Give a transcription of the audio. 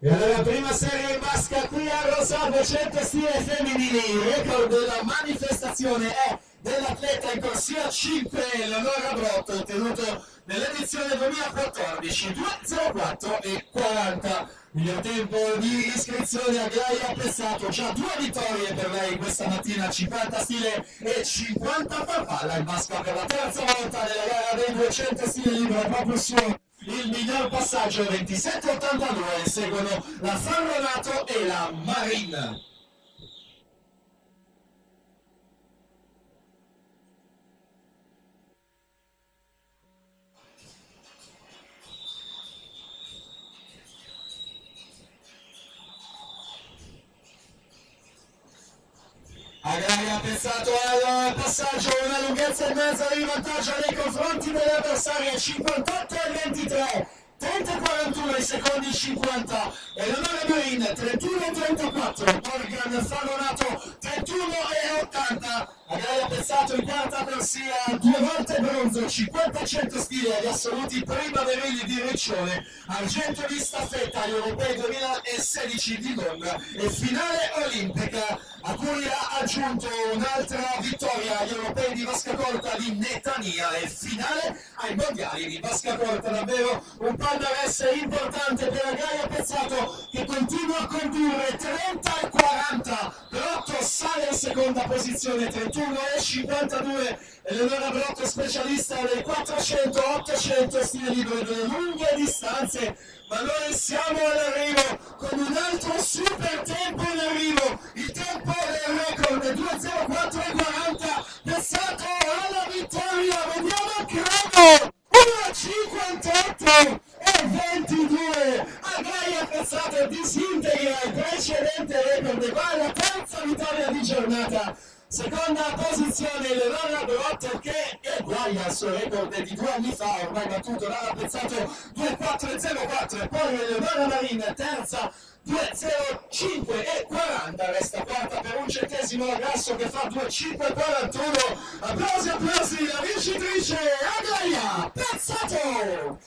E allora prima serie in vasca qui a Rosario 100 stile femminili, il record della manifestazione è dell'atleta in corsia 5, Eleonora Brotto, ottenuto nell'edizione 2014, 2.04 e 40. Miglior tempo di iscrizione a Gaia Pessato, già 2 vittorie per lei questa mattina, 50 stile e 50 farfalla in vasca per la terza volta nella gara dei 200 stile libero, proprio suo. Il miglior passaggio 27,82, seguono la Farronato e la Marin. Agraria ha pensato al passaggio, una lunghezza e mezza di vantaggio nei confronti delle avversarie, 58 e 23, 30 e 41 i secondi 50, Eleonora Marin 31 e 34, Morgan Farronato 31 e 80, Agraria ha pensato in quarta corsia, 2 volte bronzo, 50 e 100 stile agli assoluti primaverili di Riccione, argento di staffetta agli europei 2016 di Londra e finale olimpica a cui ha aggiunto un'altra vittoria agli europei di vasca corta di Netania e finale ai mondiali di vasca corta. Davvero un palmarès importante per Agraria Pezzato che continua a condurre 30 e 40. Brotto sale in seconda posizione, 31 e 52. Eleonora Brotto specialista dei 400-800 stile libero delle lunghe distanze, ma noi siamo all'arrivo con un altro super tempo in arrivo, il tempo del record 2.04.40, Pessato alla vittoria, vediamo il crono, 1.58 e 22, Agraria Pessato disintegra il precedente record e va alla terza vittoria di giornata. Seconda posizione Eleonora Brotto che eguaglia il suo record di 2 anni fa, ormai battuto dalla Pezzato 2.4.04 e poi Eleonora Marin terza 2.05 e 40, resta quarta per un centesimo la Grasso che fa 2.5.41. Applausi, applausi, la vincitrice Agraria Pezzato!